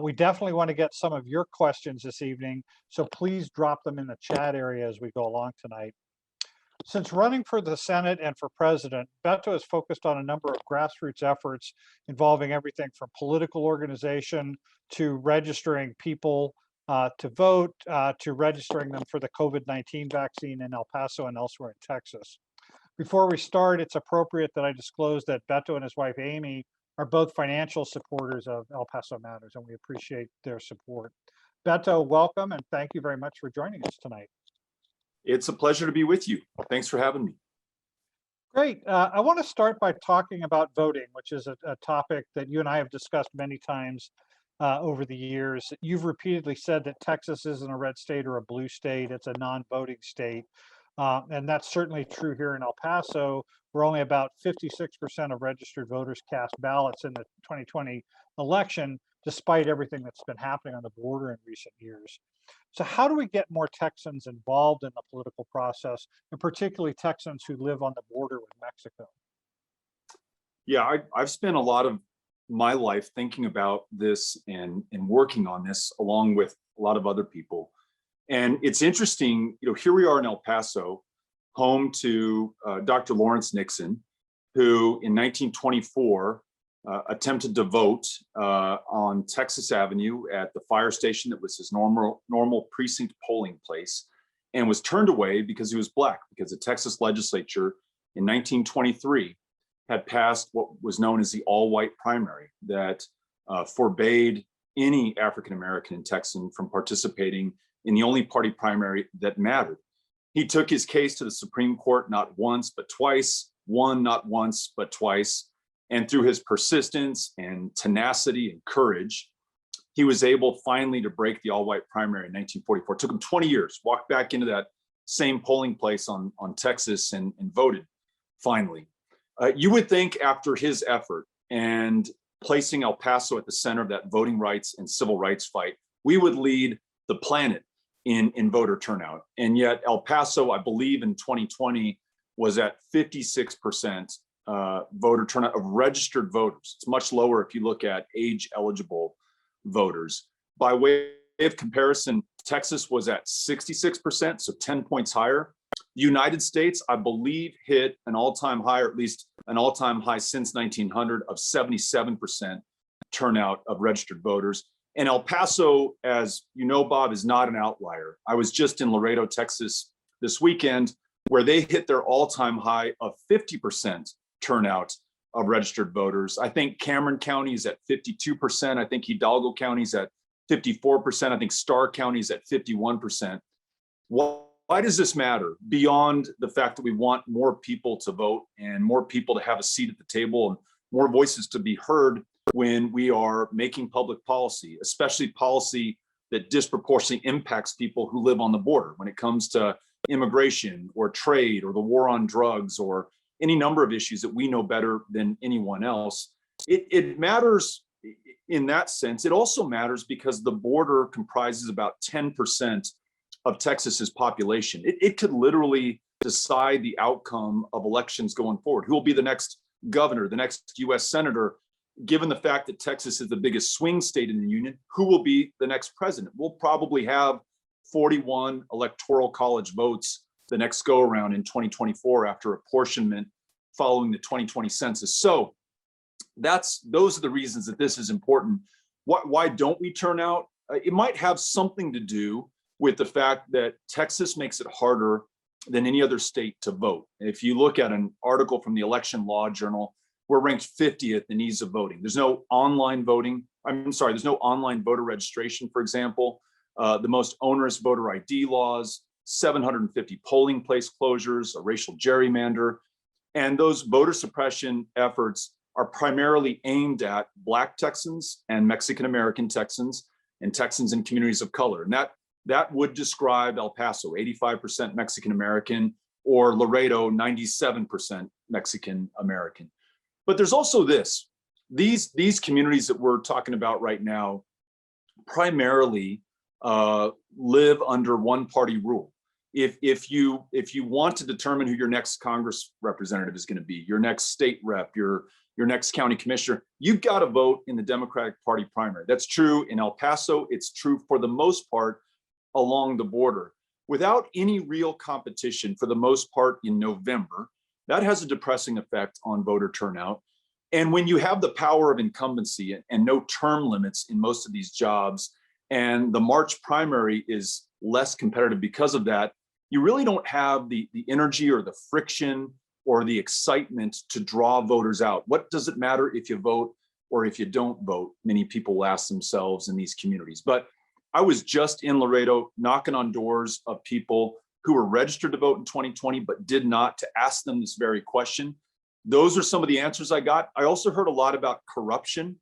We definitely want to get some of your questions this evening, so please drop them in the chat area as we go along tonight. Since running for the Senate and for president, Beto has focused on a number of grassroots efforts involving everything from political organization to registering people to vote, to registering them for the COVID-19 vaccine in El Paso and elsewhere in Texas. Before we start, it's appropriate that I disclose that Beto and his wife, Amy, are both financial supporters of El Paso Matters, and we appreciate their support. Beto, welcome, and thank you very much for joining us tonight. It's a pleasure to be with you. Thanks for having me. Great. I want to start by talking about voting, which is a topic that you and I have discussed many times over the years. You've repeatedly said that Texas isn't a red state or a blue state, it's a non-voting state. And that's certainly true here in El Paso, where only about 56% of registered voters cast ballots in the 2020 election, despite everything that's been happening on the border in recent years. So how do we get more Texans involved in the political process, and particularly Texans who live on the border with Mexico? Yeah, I've spent a lot of my life thinking about this and working on this along with a lot of other people. And it's interesting, here we are in El Paso, home to Dr. Lawrence Nixon, who in 1924 attempted to vote on Texas Avenue at the fire station that was his normal precinct polling place, and was turned away because he was Black, because the Texas legislature in 1923 had passed what was known as the all-white primary that forbade any African-American and Texan from participating in the only party primary that mattered. He took his case to the Supreme Court not once, but twice, won not once, but twice. And through his persistence and tenacity and courage, he was able finally to break the all-white primary in 1944. It took him 20 years, walked back into that same polling place on Texas and voted finally. You would think after his effort and placing El Paso at the center of that voting rights and civil rights fight, we would lead the planet in voter turnout. And yet El Paso, I believe in 2020, was at 56% voter turnout of registered voters. It's much lower if you look at age eligible voters. By way of comparison, Texas was at 66%, so 10 points higher. The United States, I believe, hit an all-time high, or at least an all-time high since 1900 of 77% turnout of registered voters. And El Paso, as you know, Bob, is not an outlier. I was just in Laredo, Texas this weekend, where they hit their all-time high of 50% turnout of registered voters. I think Cameron County is at 52%. I think Hidalgo County is at 54%. I think Starr County is at 51%. Why does this matter? Beyond the fact that we want more people to vote and more people to have a seat at the table and more voices to be heard when we are making public policy, especially policy that disproportionately impacts people who live on the border when it comes to immigration or trade or the war on drugs or any number of issues that we know better than anyone else. It matters in that sense. It also matters because the border comprises about 10% of Texas's population. It could literally decide the outcome of elections going forward. Who will be the next governor, the next US senator, given the fact that Texas is the biggest swing state in the union? Who will be the next president? We'll probably have 41 electoral college votes the next go around in 2024 after apportionment following the 2020 census. So those are the reasons that this is important. Why don't we turn out? It might have something to do with the fact that Texas makes it harder than any other state to vote. If you look at an article from the Election Law Journal, we're ranked 50th in ease of voting. There's no online voting. There's no online voter registration, for example. The most onerous voter ID laws, 750 polling place closures, a racial gerrymander. And those voter suppression efforts are primarily aimed at Black Texans and Mexican-American Texans and Texans in communities of color. And that would describe El Paso, 85% Mexican-American, or Laredo, 97% Mexican-American. But there's also these communities that we're talking about right now primarily live under one party rule. if you want to determine who your next Congress representative is going to be, your next state rep, your next county commissioner, you've got to vote in the Democratic Party primary. That's true in El Paso. It's true for the most part along the border. Without any real competition for the most part in November, that has a depressing effect on voter turnout. And when you have the power of incumbency and no term limits in most of these jobs, and the March primary is less competitive because of that, you really don't have the energy or the friction or the excitement to draw voters out. What does it matter if you vote or if you don't vote? Many people will ask themselves in these communities. But I was just in Laredo knocking on doors of people who were registered to vote in 2020, but did not, to ask them this very question. Those are some of the answers I got. I also heard a lot about corruption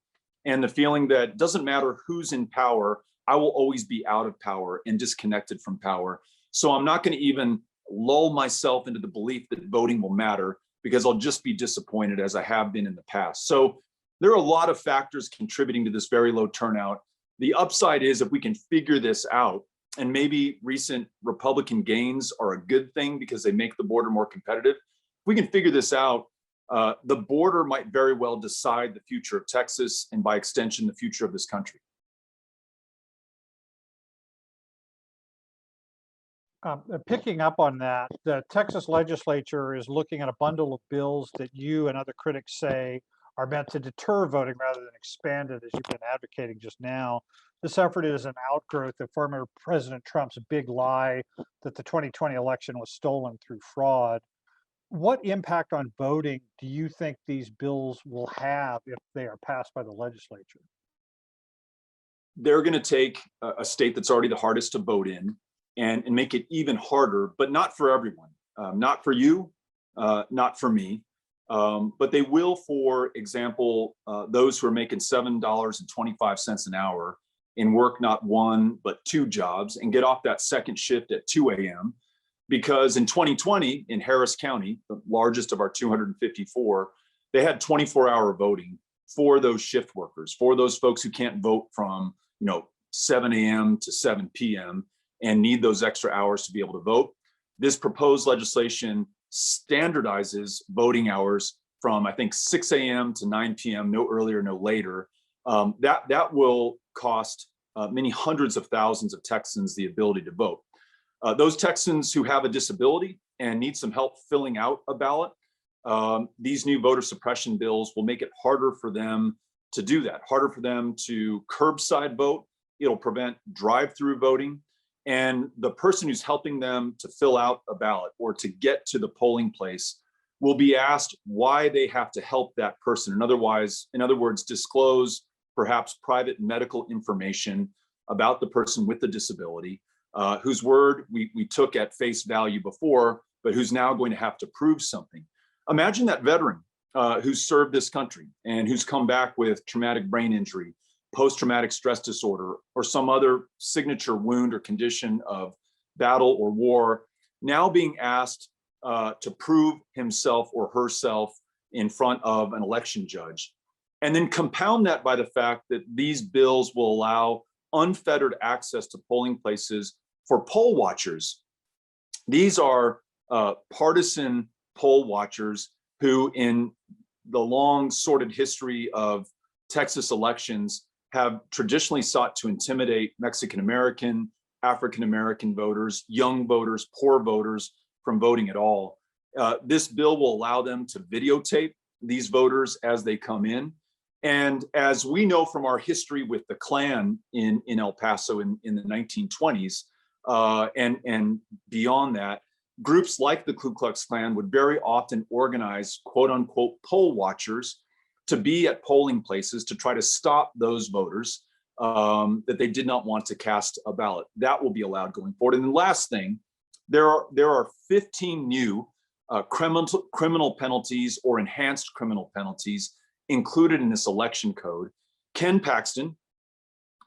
and the feeling that it doesn't matter who's in power, I will always be out of power and disconnected from power. So I'm not going to even lull myself into the belief that voting will matter, because I'll just be disappointed, as I have been in the past. So there are a lot of factors contributing to this very low turnout. The upside is, if we can figure this out, and maybe recent Republican gains are a good thing because they make the border more competitive. If we can figure this out, the border might very well decide the future of Texas, and by extension, the future of this country. Picking up on that, the Texas legislature is looking at a bundle of bills that you and other critics say are meant to deter voting rather than expand it, as you've been advocating just now. This effort is an outgrowth of former President Trump's big lie that the 2020 election was stolen through fraud. What impact on voting do you think these bills will have if they are passed by the legislature? They're going to take a state that's already the hardest to vote in and make it even harder, but not for everyone. Not for you, not for me. But they will, for example, those who are making $7.25 an hour and work not one, but two jobs and get off that second shift at 2 a.m. Because in 2020, in Harris County, the largest of our 254, they had 24-hour voting for those shift workers, for those folks who can't vote from 7 a.m. to 7 p.m. and need those extra hours to be able to vote. This proposed legislation standardizes voting hours from, I think, 6 a.m. to 9 p.m., no earlier, no later. That will cost many hundreds of thousands of Texans the ability to vote. Those Texans who have a disability and need some help filling out a ballot, these new voter suppression bills will make it harder for them to do that, harder for them to curbside vote. It'll prevent drive-through voting. And the person who's helping them to fill out a ballot or to get to the polling place will be asked why they have to help that person. In other words, disclose perhaps private medical information about the person with the disability, whose word we took at face value before, but who's now going to have to prove something. Imagine that veteran who's served this country and who's come back with traumatic brain injury, post-traumatic stress disorder, or some other signature wound or condition of battle or war, now being asked to prove himself or herself in front of an election judge. And then compound that by the fact that these bills will allow unfettered access to polling places for poll watchers. These are partisan poll watchers who, in the long sordid history of Texas elections, have traditionally sought to intimidate Mexican-American, African-American voters, young voters, poor voters from voting at all. This bill will allow them to videotape these voters as they come in. And as we know from our history with the Klan in El Paso in the 1920s and beyond that, groups like the Ku Klux Klan would very often organize quote unquote poll watchers to be at polling places to try to stop those voters that they did not want to cast a ballot. That will be allowed going forward. And the last thing, there are 15 new criminal penalties or enhanced criminal penalties included in this election code. Ken Paxton,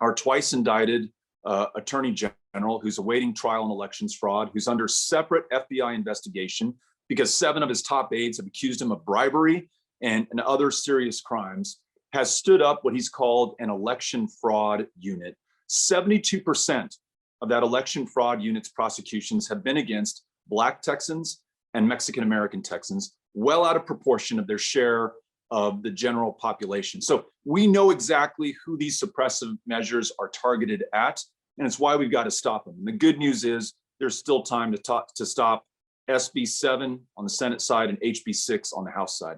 our twice indicted attorney general, who's awaiting trial in elections fraud, who's under separate FBI investigation because 7 of his top aides have accused him of bribery and other serious crimes, has stood up what he's called an election fraud unit. 72% of that election fraud unit's prosecutions have been against Black Texans and Mexican-American Texans, well out of proportion of their share of the general population. So we know exactly who these suppressive measures are targeted at, and it's why we've got to stop them. And the good news is there's still time to stop SB 7 on the Senate side and HB 6 on the House side.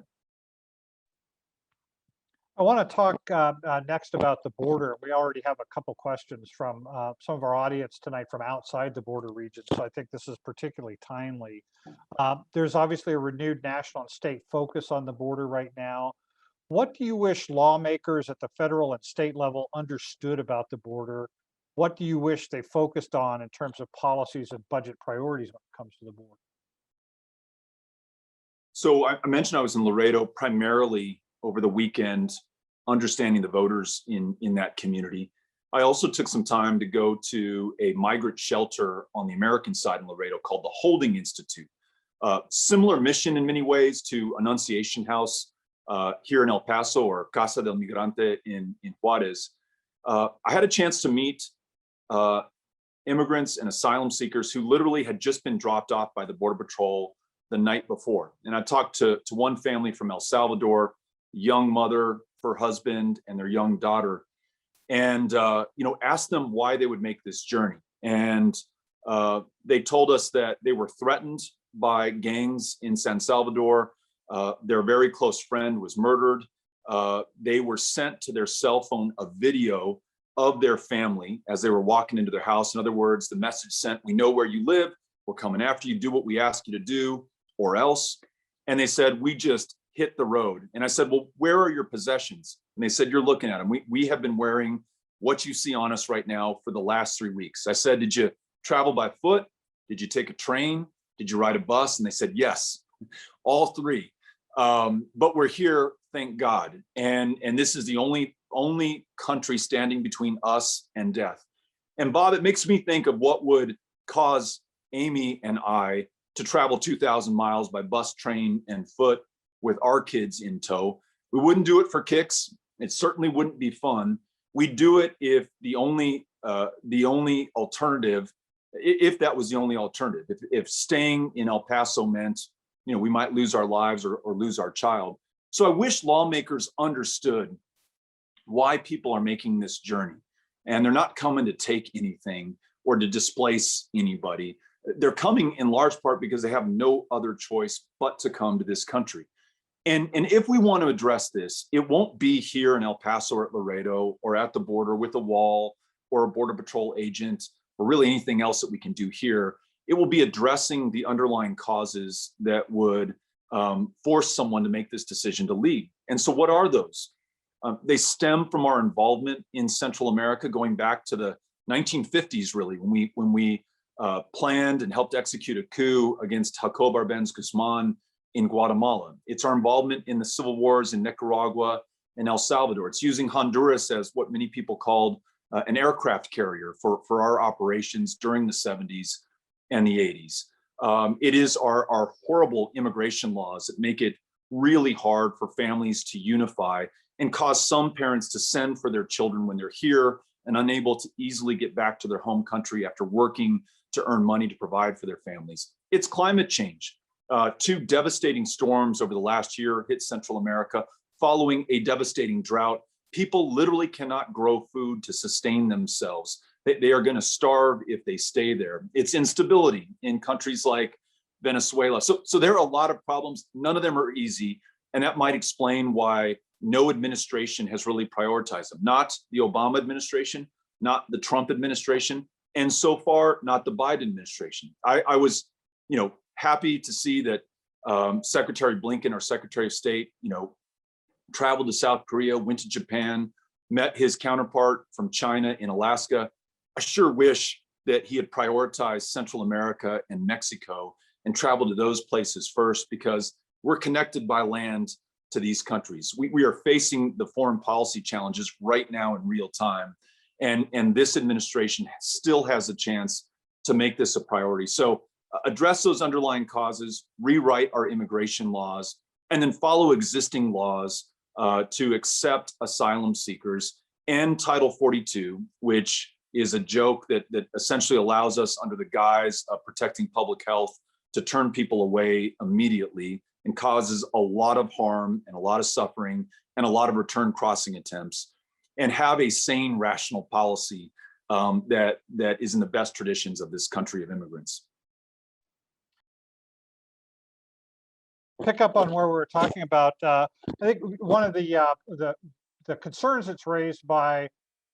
I want to talk next about the border. We already have a couple questions from some of our audience tonight from outside the border region, so I think this is particularly timely. There's obviously a renewed national and state focus on the border right now. What do you wish lawmakers at the federal and state level understood about the border? What do you wish they focused on in terms of policies and budget priorities when it comes to the border? So I mentioned I was in Laredo primarily over the weekend, understanding the voters in that community. I also took some time to go to a migrant shelter on the American side in Laredo called the Holding Institute. Similar mission in many ways to Annunciation House here in El Paso, or Casa del Migrante in Juarez. I had a chance to meet immigrants and asylum seekers who literally had just been dropped off by the Border Patrol the night before. And I talked to one family from El Salvador, young mother, her husband, and their young daughter, and asked them why they would make this journey. And they told us that they were threatened by gangs in San Salvador. Their very close friend was murdered. They were sent to their cell phone a video of their family as they were walking into their house. In other words, the message sent, "We know where you live. We're coming after you. Do what we ask you to do, or else." And they said, "We just hit the road." And I said, "Well, where are your possessions?" And they said, "You're looking at them. We have been wearing what you see on us right now for the last 3 weeks." I said, "Did you travel by foot? Did you take a train? Did you ride a bus?" And they said, "Yes, all three. But we're here, thank God. And this is the only country standing between us and death." And Bob, it makes me think of what would cause Amy and I to travel 2,000 miles by bus, train, and foot with our kids in tow. We wouldn't do it for kicks. It certainly wouldn't be fun. We'd do it if the only alternative, if that was the only alternative, if staying in El Paso meant, we might lose our lives or lose our child. So I wish lawmakers understood why people are making this journey. And they're not coming to take anything or to displace anybody. They're coming in large part because they have no other choice but to come to this country. And if we want to address this, it won't be here in El Paso or at Laredo or at the border with a wall or a Border Patrol agent or really anything else that we can do here. It will be addressing the underlying causes that would force someone to make this decision to leave. And so what are those? They stem from our involvement in Central America going back to the 1950s, really, when we planned and helped execute a coup against Jacob Arbenz Guzman in Guatemala. It's our involvement in the civil wars in Nicaragua and El Salvador. It's using Honduras as what many people called an aircraft carrier for our operations during the 70s and the 80s. It is our horrible immigration laws that make it really hard for families to unify and cause some parents to send for their children when they're here and unable to easily get back to their home country after working to earn money to provide for their families. It's climate change. 2 devastating storms over the last year hit Central America following a devastating drought. People literally cannot grow food to sustain themselves. They are going to starve if they stay there. It's instability in countries like Venezuela. So there are a lot of problems. None of them are easy. And that might explain why no administration has really prioritized them. Not the Obama administration, not the Trump administration, and so far, not the Biden administration. I was, happy to see that Secretary Blinken, our Secretary of State, traveled to South Korea, went to Japan, met his counterpart from China in Alaska. I sure wish that he had prioritized Central America and Mexico and traveled to those places first, because we're connected by land to these countries. We are facing the foreign policy challenges right now in real time. And this administration still has a chance to make this a priority. So address those underlying causes, rewrite our immigration laws, and then follow existing laws to accept asylum seekers and Title 42, which is a joke that essentially allows us, under the guise of protecting public health, to turn people away immediately, and causes a lot of harm and a lot of suffering and a lot of return crossing attempts, and have a sane, rational policy that is in the best traditions of this country of immigrants. Pick up on where we were talking about. I think one of the concerns that's raised by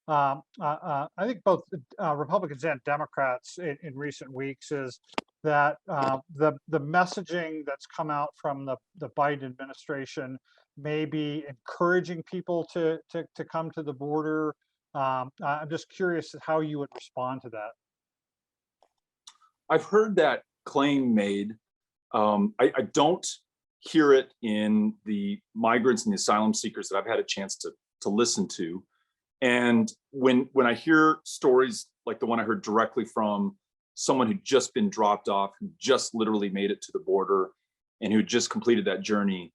I think both Republicans and Democrats in recent weeks is that the messaging that's come out from the Biden administration may be encouraging people to come to the border. I'm just curious how you would respond to that. I've heard that claim made. I don't hear it in the migrants and the asylum seekers that I've had a chance to listen to. And when I hear stories like the one I heard directly from someone who'd just been dropped off, who just literally made it to the border and who just completed that journey,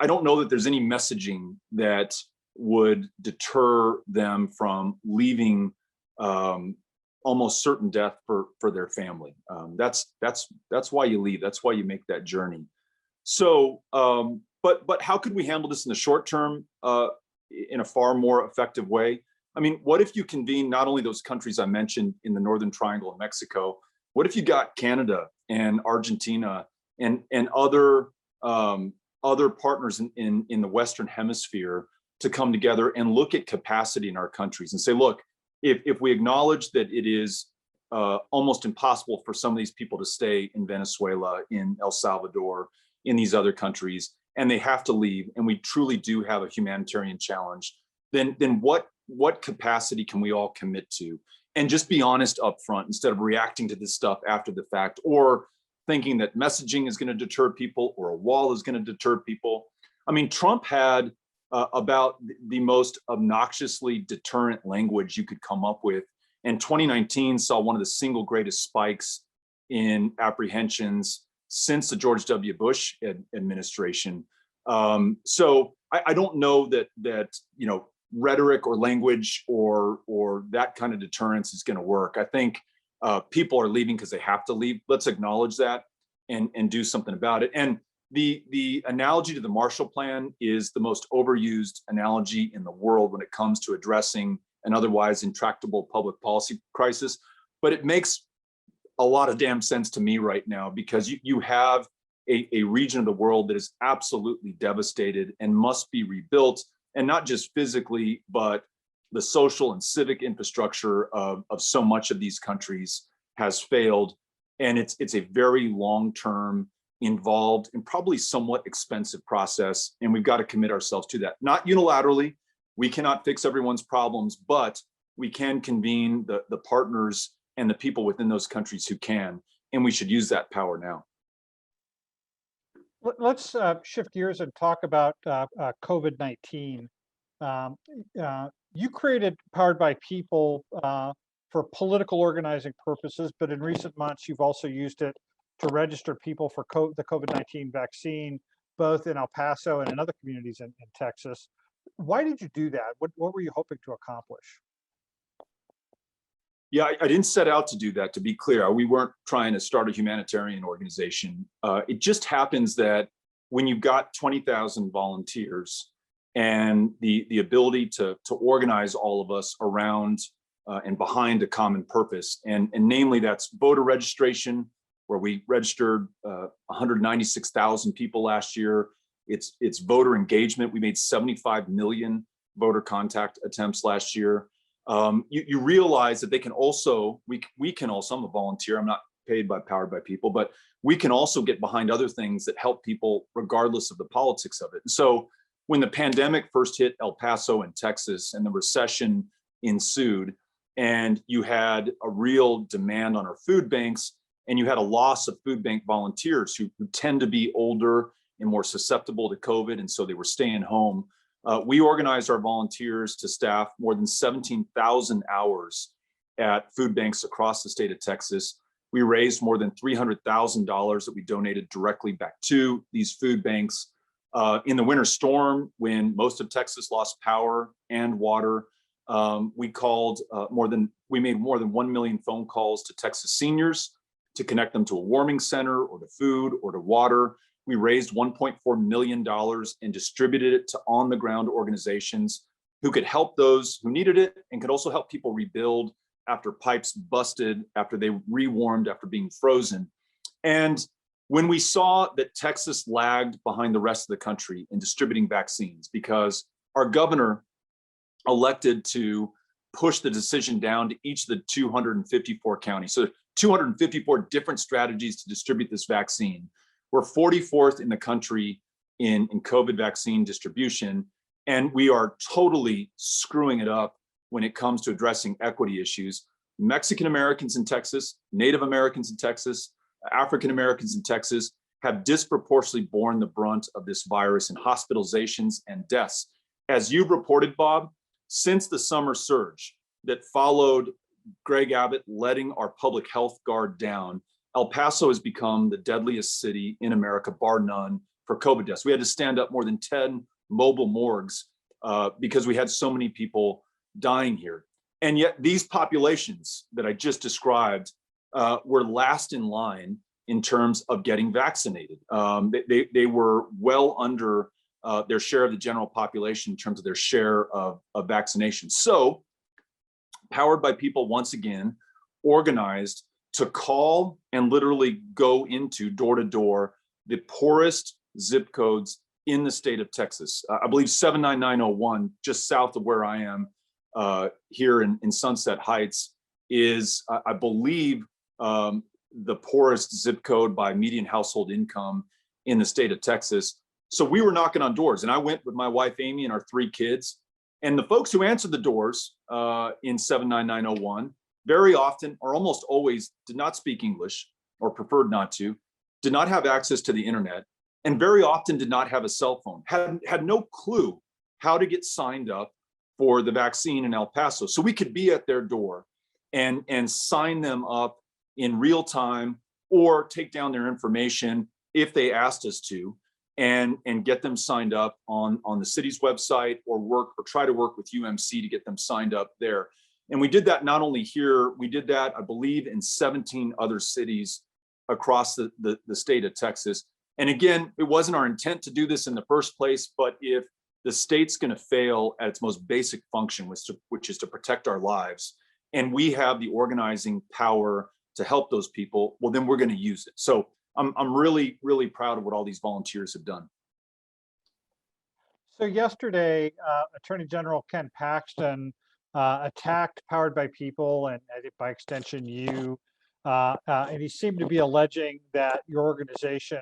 I don't know that there's any messaging that would deter them from leaving almost certain death for their family. That's why you leave. That's why you make that journey. So, but how could we handle this in the short term in a far more effective way? I mean, what if you convene not only those countries I mentioned in the Northern Triangle of Mexico, what if you got Canada and Argentina and other partners in the Western Hemisphere to come together and look at capacity in our countries and say, look, if we acknowledge that it is almost impossible for some of these people to stay in Venezuela, in El Salvador, in these other countries, and they have to leave, and we truly do have a humanitarian challenge, then what capacity can we all commit to? And just be honest up front instead of reacting to this stuff after the fact, or thinking that messaging is going to deter people or a wall is going to deter people. I mean, Trump had about the most obnoxiously deterrent language you could come up with. And 2019 saw one of the single greatest spikes in apprehensions since the George W. Bush administration. So I don't know that rhetoric or language or that kind of deterrence is going to work. I think people are leaving because they have to leave. Let's acknowledge that and do something about it. And the analogy to the Marshall Plan is the most overused analogy in the world when it comes to addressing an otherwise intractable public policy crisis. But it makes a lot of damn sense to me right now, because you have a region of the world that is absolutely devastated and must be rebuilt, and not just physically, but the social and civic infrastructure of so much of these countries has failed. And it's a very long-term, involved, and probably somewhat expensive process. And we've got to commit ourselves to that. Not unilaterally, we cannot fix everyone's problems, but we can convene the partners and the people within those countries who can, and we should use that power now. Let's shift gears and talk about COVID-19. You created Powered by People for political organizing purposes, but in recent months, you've also used it to register people for the COVID-19 vaccine, both in El Paso and in other communities in Texas. Why did you do that? What were you hoping to accomplish? Yeah, I didn't set out to do that, to be clear. We weren't trying to start a humanitarian organization. It just happens that when you've got 20,000 volunteers and the ability to organize all of us around and behind a common purpose, and namely that's voter registration, where we registered 196,000 people last year. It's voter engagement. We made 75 million voter contact attempts last year. You realize that they can also, we can also, I'm a volunteer, I'm not paid by Powered by People, but we can also get behind other things that help people regardless of the politics of it. And so when the pandemic first hit El Paso and Texas and the recession ensued, and you had a real demand on our food banks, and you had a loss of food bank volunteers who tend to be older and more susceptible to COVID, and so they were staying home. We organized our volunteers to staff more than 17,000 hours at food banks across the state of Texas. We raised more than $300,000 that we donated directly back to these food banks. In the winter storm, when most of Texas lost power and water, We made more than 1 million phone calls to Texas seniors to connect them to a warming center or to food or to water. We raised $1.4 million and distributed it to on-the-ground organizations who could help those who needed it and could also help people rebuild after pipes busted, after they rewarmed, after being frozen. And when we saw that Texas lagged behind the rest of the country in distributing vaccines because our governor elected to push the decision down to each of the 254 counties. So 254 different strategies to distribute this vaccine. We're 44th in the country in COVID vaccine distribution, and we are totally screwing it up when it comes to addressing equity issues. Mexican Americans in Texas, Native Americans in Texas, African Americans in Texas have disproportionately borne the brunt of this virus in hospitalizations and deaths. As you've reported, Bob, since the summer surge that followed Greg Abbott letting our public health guard down, El Paso has become the deadliest city in America, bar none, for COVID deaths. We had to stand up more than 10 mobile morgues because we had so many people dying here. And yet these populations that I just described were last in line in terms of getting vaccinated. They were well under their share of the general population in terms of their share of vaccination. So, Powered by People once again organized to call and literally go into door to door the poorest zip codes in the state of Texas. I believe 79901, just south of where I am here in Sunset Heights, is, I believe, the poorest zip code by median household income in the state of Texas. So we were knocking on doors, and I went with my wife, Amy, and our 3 kids. And the folks who answered the doors in 79901 very often, or almost always, did not speak English or preferred not to, did not have access to the internet, and very often did not have a cell phone, had no clue how to get signed up for the vaccine in El Paso. So we could be at their door and sign them up in real time or take down their information if they asked us to, and get them signed up on the city's website or try to work with UMC to get them signed up there. And we did that not only here, we did that, I believe, in 17 other cities across the state of Texas. And again, it wasn't our intent to do this in the first place, but if the state's going to fail at its most basic function, which is to protect our lives, and we have the organizing power to help those people, well, then we're going to use it. So I'm really, really proud of what all these volunteers have done. So yesterday, Attorney General Ken Paxton attacked Powered by People and by extension you, and he seemed to be alleging that your organization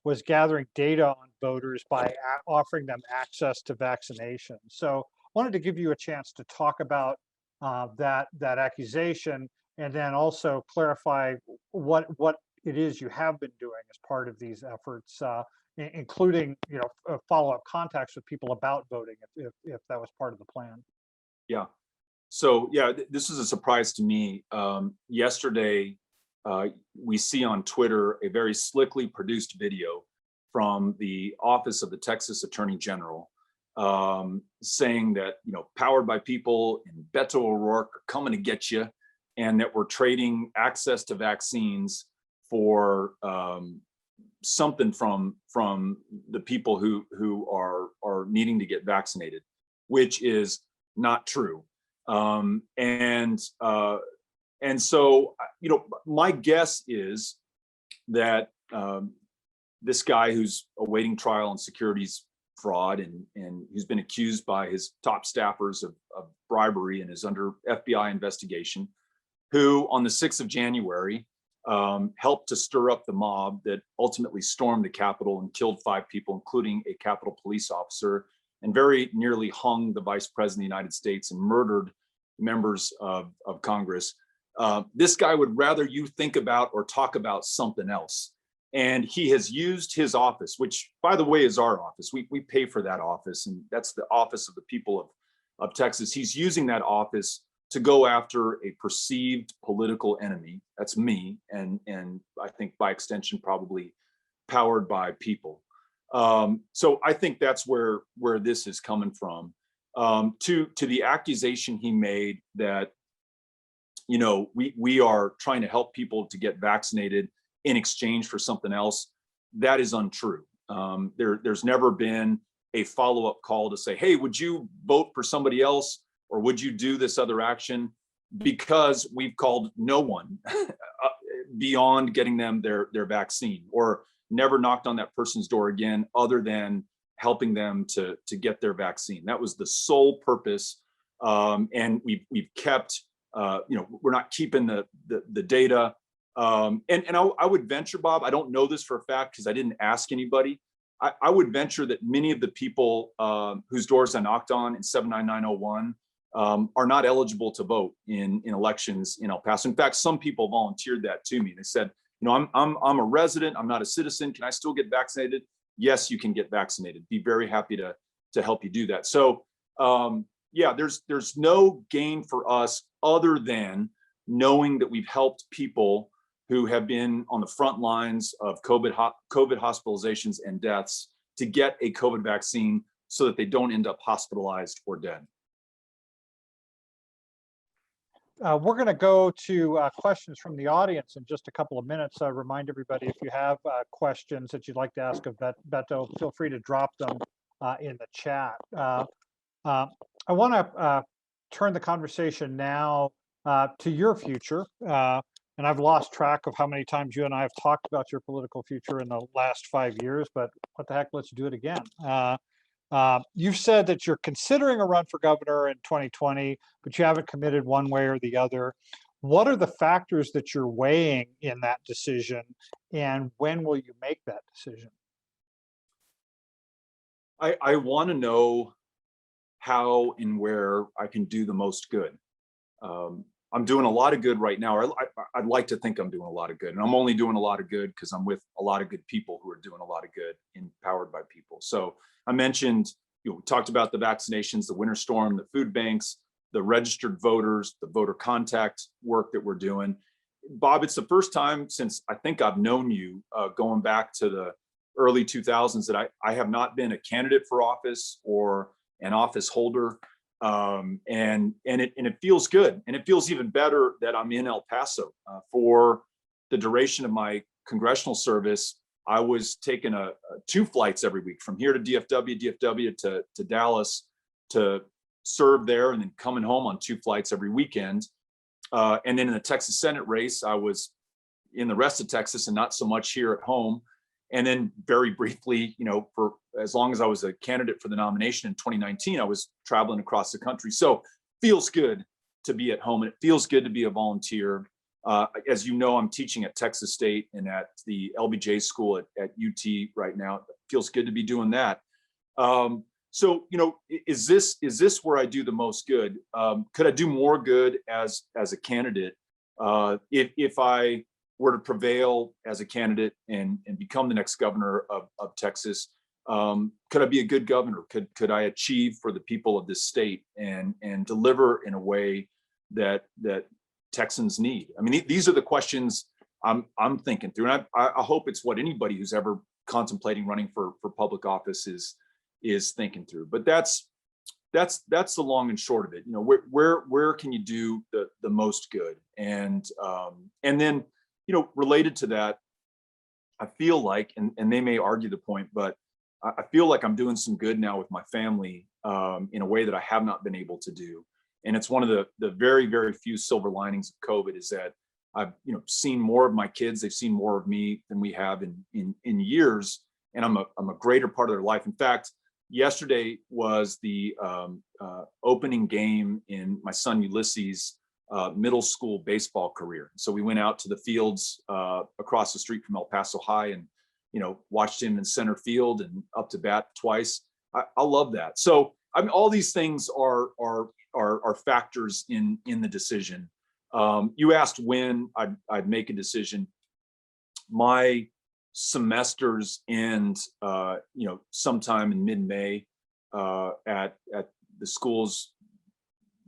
was gathering data on voters by offering them access to vaccination. So I wanted to give you a chance to talk about that accusation, and then also clarify what it is you have been doing as part of these efforts, including follow-up contacts with people about voting, if that was part of the plan. Yeah. So yeah, this is a surprise to me. Yesterday, we see on Twitter a very slickly produced video from the Office of the Texas Attorney General saying that, Powered by People and Beto O'Rourke are coming to get you, and that we're trading access to vaccines for something from the people who are needing to get vaccinated, which is not true. And so, my guess is that this guy who's awaiting trial on securities fraud and who's been accused by his top staffers of bribery and is under FBI investigation, who on the 6th of January helped to stir up the mob that ultimately stormed the Capitol and killed 5 people, including a Capitol police officer, and very nearly hung the Vice President of the United States and murdered members of Congress. This guy would rather you think about or talk about something else. And he has used his office, which, by the way, is our office. We pay for that office, and that's the office of the people of Texas. He's using that office to go after a perceived political enemy. That's me, and I think by extension, probably Powered by People. So I think that's where this is coming from. To the accusation he made that, you know, we are trying to help people to get vaccinated in exchange for something else, that is untrue. There's never been a follow-up call to say, hey, would you vote for somebody else, or would you do this other action? Because we've called no one beyond getting them their vaccine, or never knocked on that person's door again other than helping them to get their vaccine. That was the sole purpose. And we've kept, you know, we're not keeping the data. And I would venture, Bob, I don't know this for a fact because I didn't ask anybody. I would venture that many of the people whose doors I knocked on in 79901 are not eligible to vote in elections in El Paso. In fact, some people volunteered that to me. They said, you know, I'm a resident, I'm not a citizen. Can I still get vaccinated? Yes, you can get vaccinated. Be very happy to help you do that. So yeah, there's no gain for us other than knowing that we've helped people who have been on the front lines of COVID hospitalizations and deaths to get a COVID vaccine so that they don't end up hospitalized or dead. We're going to go to questions from the audience in just a couple of minutes. Remind everybody, if you have questions that you'd like to ask of Beto, feel free to drop them in the chat. I want to turn the conversation now to your future. And I've lost track of how many times you and I have talked about your political future in the last 5 years, but what the heck, let's do it again. You've said that you're considering a run for governor in 2020, but you haven't committed one way or the other. What are the factors that you're weighing in that decision, and when will you make that decision? I want to know how and where I can do the most good. I'm doing a lot of good right now. I'd like to think I'm doing a lot of good, and I'm only doing a lot of good because I'm with a lot of good people who are doing a lot of good, empowered by people. So I mentioned, you know, we talked about the vaccinations, the winter storm, the food banks, the registered voters, the voter contact work that we're doing. Bob, it's the first time since I think I've known you, going back to the early 2000s, that I have not been a candidate for office or an office holder. And it feels good, and it feels even better that I'm in El Paso. For the duration of my congressional service, I was taking 2 flights every week from here to DFW to Dallas to serve there, and then coming home on 2 flights every weekend. And then in the Texas Senate race, I was in the rest of Texas and not so much here at home. And then very briefly, you know, for as long as I was a candidate for the nomination in 2019, I was traveling across the country. So feels good to be at home, and it feels good to be a volunteer. As you know, I'm teaching at Texas State and at the LBJ school at UT right now. It feels good to be doing that. So, you know, is this where I do the most good? Could I do more good as a candidate if I were to prevail as a candidate and become the next governor of Texas? Could I be a good governor? Could I achieve for the people of this state and deliver in a way that Texans need? I mean, these are the questions I'm thinking through, and I hope it's what anybody who's ever contemplating running for public office is thinking through. But that's the long and short of it. You know, where can you do the most good? And then, you know, related to that, I feel like, and they may argue the point, but I feel like I'm doing some good now with my family in a way that I have not been able to do. And it's one of the very, very few silver linings of COVID is that I've, you know, seen more of my kids. They've seen more of me than we have in years, and I'm a greater part of their life. In fact, yesterday was the opening game in my son Ulysses' middle school baseball career. So we went out to the fields across the street from El Paso High, and, you know, watched him in center field and up to bat twice. I love that. So I mean, all these things are factors in the decision. You asked when I'd make a decision. My semesters end, you know, sometime in mid-May at the schools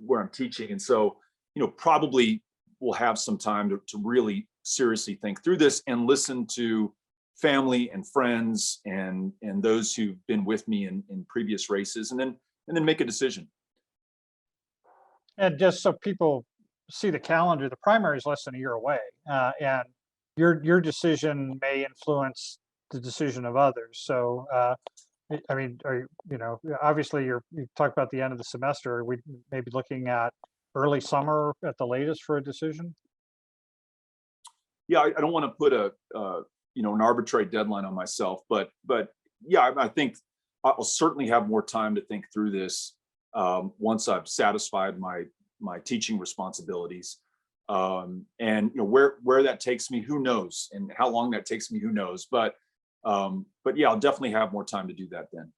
where I'm teaching, and so, you know, probably we'll have some time to really seriously think through this and listen to family and friends and those who've been with me in previous races, and then make a decision. And just so people see the calendar, the primary is less than a year away, and your decision may influence the decision of others. So, I mean, obviously you talk about the end of the semester. Are we maybe looking at early summer at the latest for a decision? Yeah, I don't want to put an arbitrary deadline on myself, but yeah, I think I'll certainly have more time to think through this once I've satisfied my teaching responsibilities. And where that takes me, who knows, and how long that takes me, who knows. But yeah, I'll definitely have more time to do that then.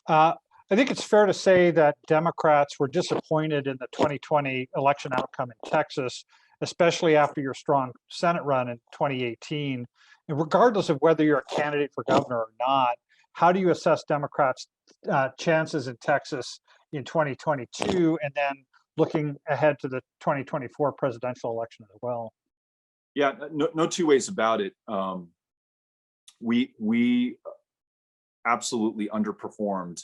I think it's fair to say that Democrats were disappointed in the 2020 election outcome in Texas, especially after your strong Senate run in 2018. And regardless of whether you're a candidate for governor or not, how do you assess Democrats' chances in Texas in 2022, and then looking ahead to the 2024 presidential election as well? Yeah, no two ways about it. We absolutely underperformed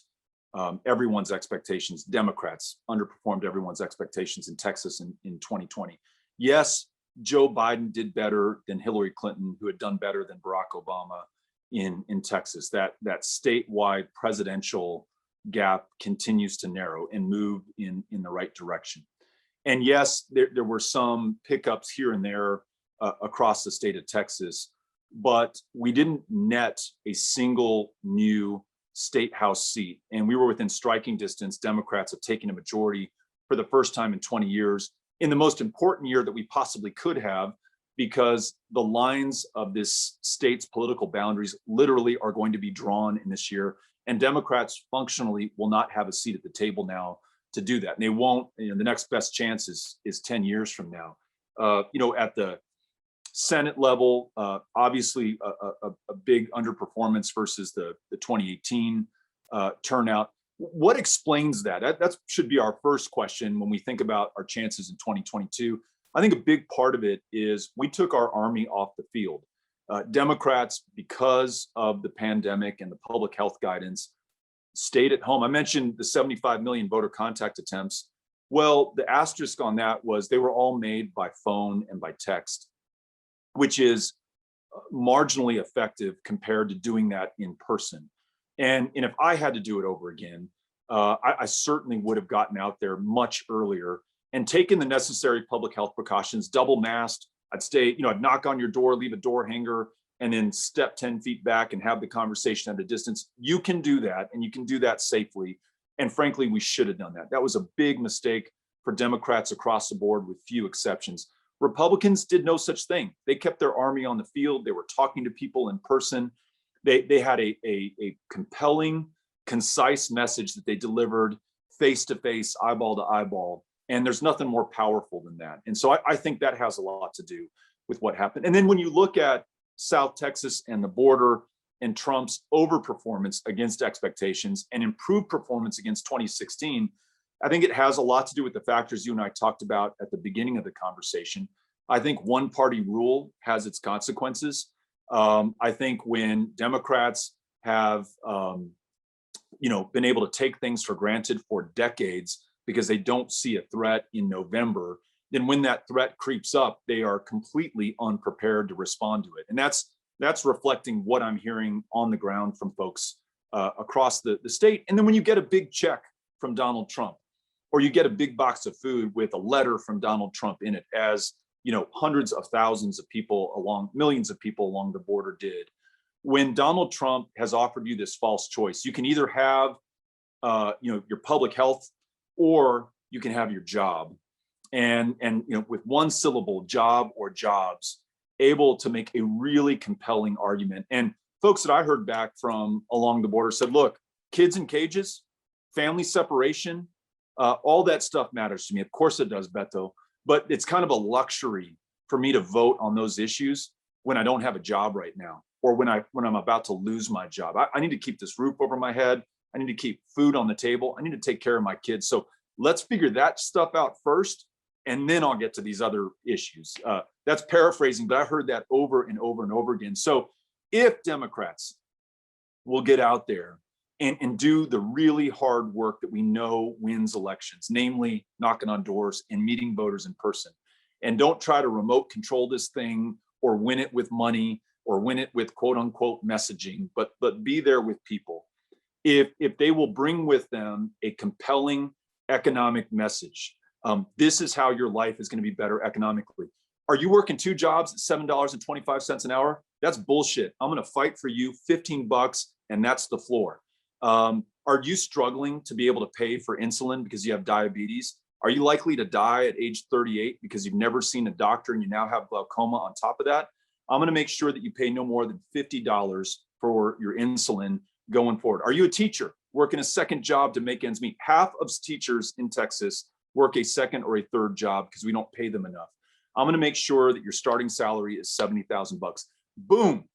everyone's expectations. Democrats underperformed everyone's expectations in Texas in 2020. Yes, Joe Biden did better than Hillary Clinton, who had done better than Barack Obama in Texas. That statewide presidential gap continues to narrow and move in the right direction. And yes, there were some pickups here and there across the state of Texas, but we didn't net a single new state house seat. And we were within striking distance. Democrats have taken a majority for the first time in 20 years, in the most important year that we possibly could have, because the lines of this state's political boundaries literally are going to be drawn in this year. And Democrats functionally will not have a seat at the table now to do that. And they won't, the next best chance is 10 years from now. At the Senate level, obviously a big underperformance versus the 2018 turnout. What explains that? That should be our first question when we think about our chances in 2022. I think a big part of it is we took our army off the field. Democrats, because of the pandemic and the public health guidance, stayed at home. I mentioned the 75 million voter contact attempts. Well, the asterisk on that was they were all made by phone and by text, which is marginally effective compared to doing that in person. And if I had to do it over again, I certainly would have gotten out there much earlier and taken the necessary public health precautions, double masked. I'd stay, I'd knock on your door, leave a door hanger, and then step 10 feet back and have the conversation at a distance. You can do that, and you can do that safely. And frankly, we should have done that. That was a big mistake for Democrats across the board, with few exceptions. Republicans did no such thing. They kept their army on the field. They were talking to people in person. They had a compelling, concise message that they delivered face to face, eyeball to eyeball. And there's nothing more powerful than that. And so I think that has a lot to do with what happened. And then when you look at South Texas and the border and Trump's overperformance against expectations and improved performance against 2016, I think it has a lot to do with the factors you and I talked about at the beginning of the conversation. I think one party rule has its consequences. I think when Democrats have, been able to take things for granted for decades because they don't see a threat in November, then when that threat creeps up, they are completely unprepared to respond to it. And that's reflecting what I'm hearing on the ground from folks across the state. And then when you get a big check from Donald Trump, or you get a big box of food with a letter from Donald Trump in it, as hundreds of thousands of people millions of people along the border did. When Donald Trump has offered you this false choice, you can either have your public health, or you can have your job. And with one syllable, job or jobs, able to make a really compelling argument. And folks that I heard back from along the border said, look, kids in cages, family separation, all that stuff matters to me. Of course it does, Beto, but it's kind of a luxury for me to vote on those issues when I don't have a job right now, or when I'm about to lose my job. I need to keep this roof over my head. I need to keep food on the table. I need to take care of my kids. So let's figure that stuff out first, and then I'll get to these other issues. That's paraphrasing, but I heard that over and over and over again. So if Democrats will get out there and do the really hard work that we know wins elections, namely knocking on doors and meeting voters in person. And don't try to remote control this thing or win it with money or win it with quote unquote messaging, but be there with people. If they will bring with them a compelling economic message, this is how your life is going to be better economically. Are you working 2 jobs at $7.25 an hour? That's bullshit. I'm going to fight for you, $15, and that's the floor. Are you struggling to be able to pay for insulin because you have diabetes? Are you likely to die at age 38 because you've never seen a doctor and you now have glaucoma on top of that? I'm going to make sure that you pay no more than $50 for your insulin going forward. Are you a teacher working a second job to make ends meet? Half of teachers in Texas work a second or a third job because we don't pay them enough. I'm going to make sure that your starting salary is $70,000. Boom.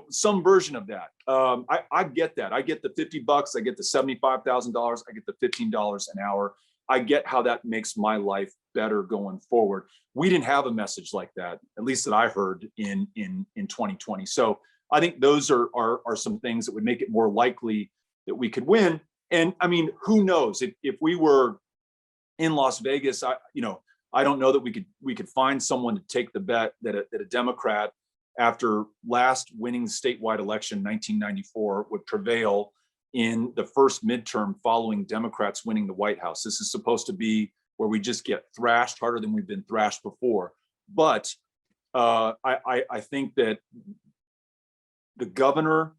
Some version of that. I get that. I get the $50. I get the $75,000. I get the $15 an hour. I get how that makes my life better going forward. We didn't have a message like that, at least that I heard in 2020. So I think those are some things that would make it more likely that we could win. And I mean, who knows if we were in Las Vegas, I don't know that we could find someone to take the bet that a Democrat, after last winning the statewide election in 1994, would prevail in the first midterm following Democrats winning the White House. This is supposed to be where we just get thrashed harder than we've been thrashed before. But I think that the governor,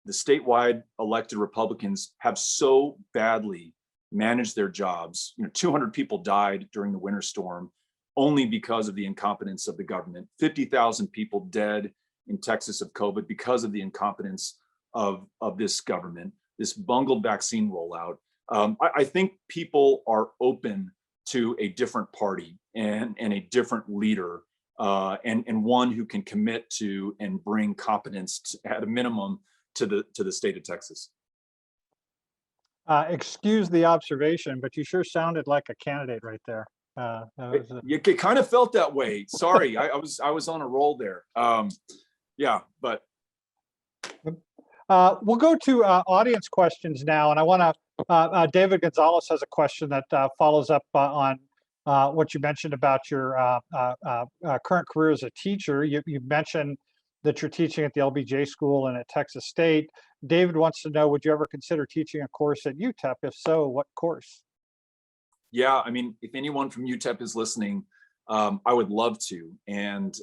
the statewide elected Republicans have so badly managed their jobs. 200 people died during the winter storm only because of the incompetence of the government. 50,000 people dead in Texas of COVID because of the incompetence of this government, this bungled vaccine rollout. I think people are open to a different party and a different leader, and one who can commit to and bring competence at a minimum to the state of Texas. Excuse the observation, but you sure sounded like a candidate right there. It kind of felt that way. Sorry, I was on a roll there. Yeah, but we'll go to audience questions now, and I want to. David Gonzalez has a question that follows up on what you mentioned about your current career as a teacher. You mentioned that you're teaching at the LBJ school and at Texas State. David wants to know, would you ever consider teaching a course at UTEP? If so, what course? Yeah, I mean, if anyone from UTEP is listening, I would love to. And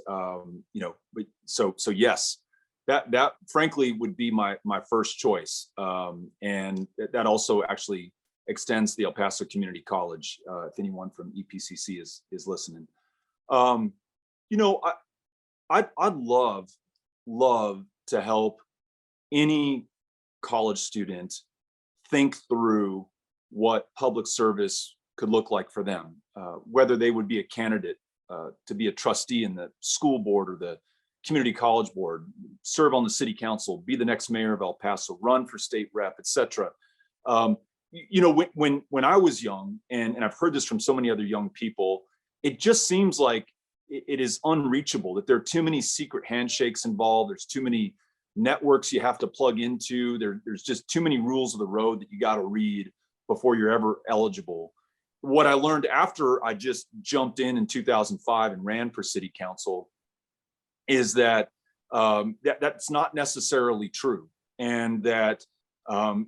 so yes, that frankly would be my first choice. And that also actually extends to the El Paso Community College, if anyone from EPCC is listening. I'd love to help any college student think through what public service could look like for them, whether they would be a candidate to be a trustee in the school board or the community college board, serve on the city council, be the next mayor of El Paso, run for state rep, etc. When I was young, and I've heard this from so many other young people, it just seems like it is unreachable, that there are too many secret handshakes involved. There's too many networks you have to plug into. There's just too many rules of the road that you got to read before you're ever eligible. What I learned after I just jumped in 2005 and ran for city council is that that's not necessarily true, and that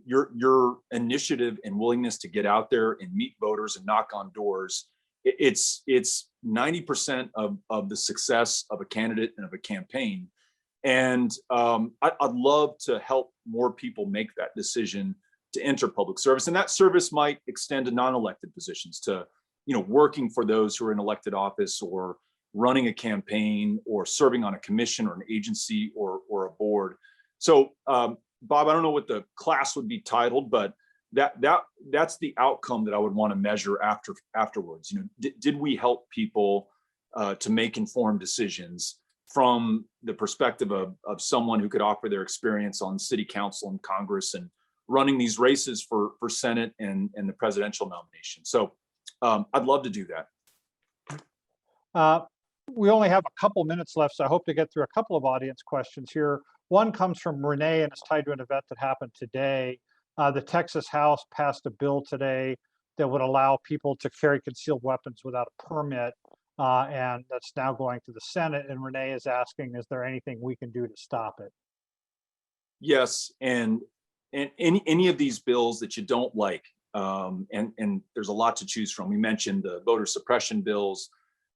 your initiative and willingness to get out there and meet voters and knock on doors, it's 90% of the success of a candidate and of a campaign. And I'd love to help more people make that decision to enter public service. And that service might extend to non-elected positions, to working for those who are in elected office, or running a campaign, or serving on a commission or an agency or a board. So Bob, I don't know what the class would be titled, but that's the outcome that I would want to measure afterwards. Did we help people to make informed decisions from the perspective of someone who could offer their experience on city council and Congress and running these races for Senate and the presidential nomination? So I'd love to do that. We only have a couple minutes left, so I hope to get through a couple of audience questions here. One comes from Renee and is tied to an event that happened today. The Texas House passed a bill today that would allow people to carry concealed weapons without a permit. And that's now going to the Senate. And Renee is asking, is there anything we can do to stop it? Yes, and any of these bills that you don't like, and there's a lot to choose from. We mentioned the voter suppression bills.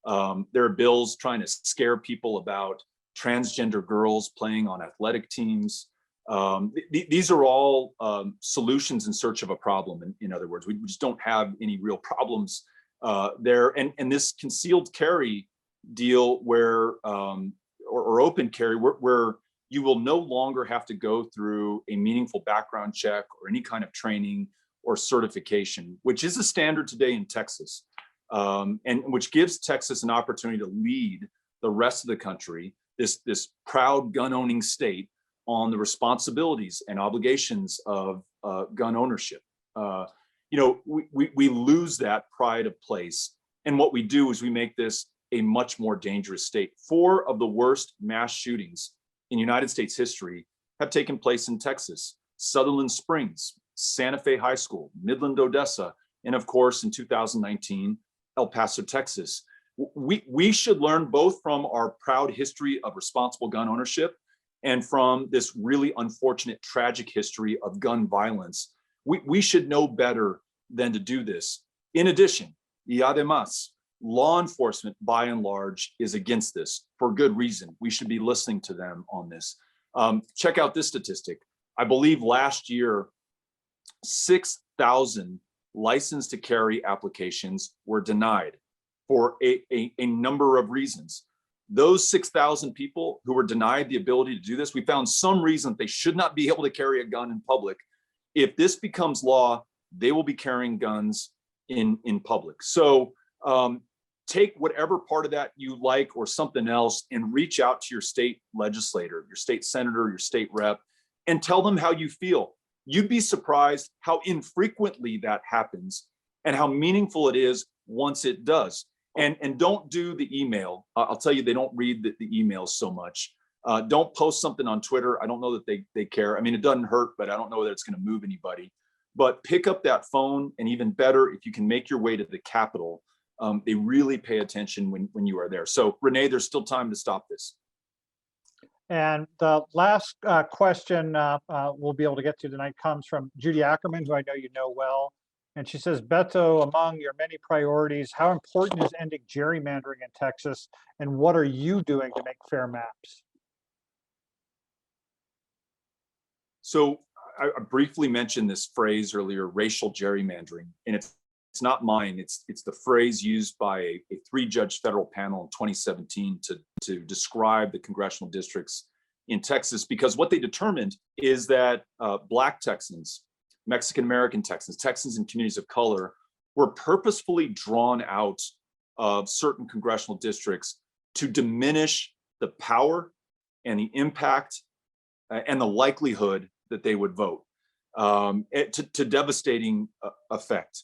There are bills trying to scare people about transgender girls playing on athletic teams. These are all solutions in search of a problem. In other words, we just don't have any real problems there. And this concealed carry deal where, or open carry, where you will no longer have to go through a meaningful background check or any kind of training or certification, which is a standard today in Texas, and which gives Texas an opportunity to lead the rest of the country, this proud gun-owning state, on the responsibilities and obligations of gun ownership. We lose that pride of place, and what we do is we make this a much more dangerous state. 4 of the worst mass shootings in United States history have taken place in Texas: Sutherland Springs, Santa Fe High School, Midland, Odessa, and of course in 2019, El Paso, Texas. We should learn both from our proud history of responsible gun ownership and from this really unfortunate, tragic history of gun violence. We should know better than to do this. In addition, y además, law enforcement, by and large, is against this for good reason. We should be listening to them on this. Check out this statistic. I believe last year, 6,000 license to carry applications were denied for a number of reasons. Those 6,000 people who were denied the ability to do this, we found some reason that they should not be able to carry a gun in public. If this becomes law, they will be carrying guns in public. So take whatever part of that you like or something else and reach out to your state legislator, your state senator, your state rep, and tell them how you feel. You'd be surprised how infrequently that happens and how meaningful it is once it does. And don't do the email. I'll tell you, they don't read the emails so much. Don't post something on Twitter. I don't know that they care. I mean, it doesn't hurt, but I don't know whether it's going to move anybody. But pick up that phone, and even better, if you can make your way to the Capitol, they really pay attention when you are there. So Renee, there's still time to stop this. And the last question we'll be able to get to tonight comes from Judy Ackerman, who I know you know well. And she says, Beto, among your many priorities, how important is ending gerrymandering in Texas? And what are you doing to make fair maps? So I briefly mentioned this phrase earlier, racial gerrymandering, and it's not mine. It's the phrase used by a 3-judge federal panel in 2017 to describe the congressional districts in Texas, because what they determined is that Black Texans, Mexican-American Texans, Texans in communities of color were purposefully drawn out of certain congressional districts to diminish the power and the impact and the likelihood that they would vote, to devastating effect.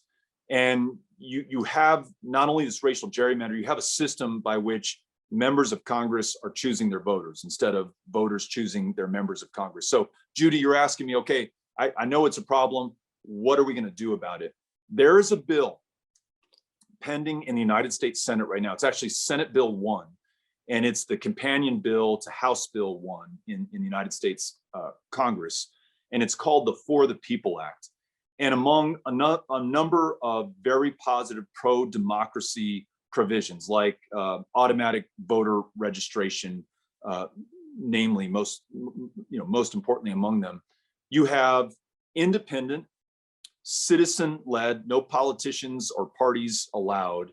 And you have not only this racial gerrymander, you have a system by which members of Congress are choosing their voters instead of voters choosing their members of Congress. So Judy, you're asking me, okay, I know it's a problem. What are we going to do about it? There is a bill pending in the United States Senate right now. It's actually Senate Bill 1, and it's the companion bill to House Bill 1 in the United States Congress, and it's called the For the People Act. And among a number of very positive pro-democracy provisions, like automatic voter registration, namely most importantly among them, you have independent, citizen-led, no politicians or parties allowed,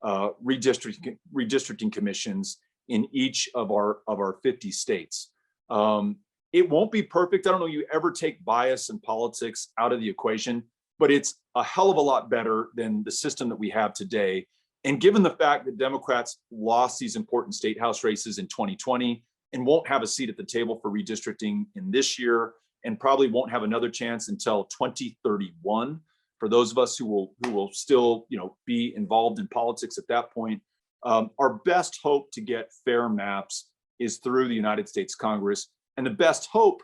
redistricting commissions in each of our 50 states. It won't be perfect. I don't know you ever take bias in politics out of the equation, but it's a hell of a lot better than the system that we have today. And given the fact that Democrats lost these important state house races in 2020 and won't have a seat at the table for redistricting in this year, and probably won't have another chance until 2031, for those of us who will still be involved in politics at that point, our best hope to get fair maps is through the United States Congress. And the best hope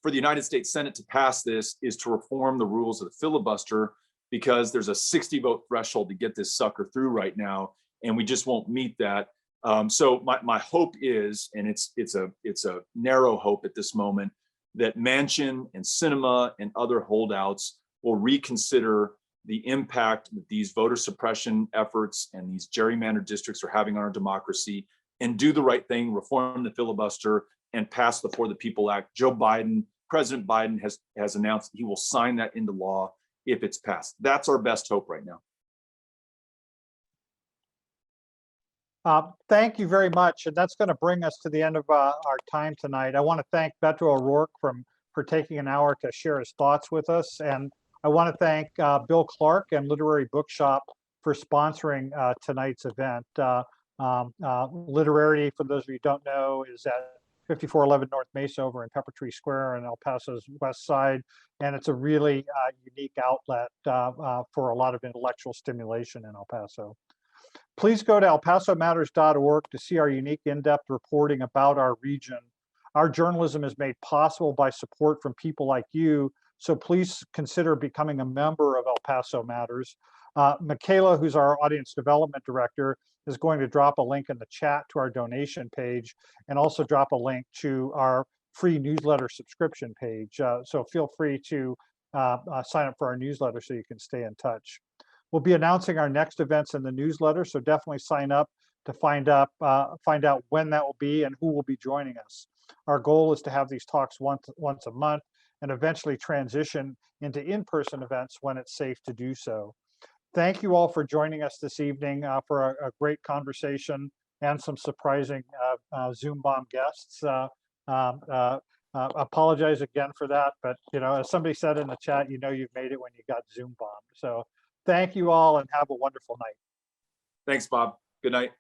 for the United States Senate to pass this is to reform the rules of the filibuster, because there's a 60 vote threshold to get this sucker through right now, and we just won't meet that. So my hope is, and it's a narrow hope at this moment, that Manchin and Sinema and other holdouts will reconsider the impact that these voter suppression efforts and these gerrymandered districts are having on our democracy, and do the right thing, reform the filibuster, and pass the For the People Act. President Biden has announced he will sign that into law if it's passed. That's our best hope right now. Thank you very much. And that's going to bring us to the end of our time tonight. I want to thank Beto O'Rourke for taking an hour to share his thoughts with us. And I want to thank Bill Clark and Literary Bookshop for sponsoring tonight's event. Literary, for those of you who don't know, is at 5411 North Mesa over in Pepper Tree Square in El Paso's west side. And it's a really unique outlet for a lot of intellectual stimulation in El Paso. Please go to elpasomatters.org to see our unique in-depth reporting about our region. Our journalism is made possible by support from people like you, so please consider becoming a member of El Paso Matters. Michaela, who's our audience development director, is going to drop a link in the chat to our donation page, and also drop a link to our free newsletter subscription page. So feel free to sign up for our newsletter so you can stay in touch. We'll be announcing our next events in the newsletter, so definitely sign up to find out when that will be and who will be joining us. Our goal is to have these talks once a month, and eventually transition into in-person events when it's safe to do so. Thank you all for joining us this evening for a great conversation and some surprising Zoom bomb guests. Apologize again for that, but as somebody said in the chat, you've made it when you got Zoom bombed. So thank you all and have a wonderful night. Thanks, Bob. Good night.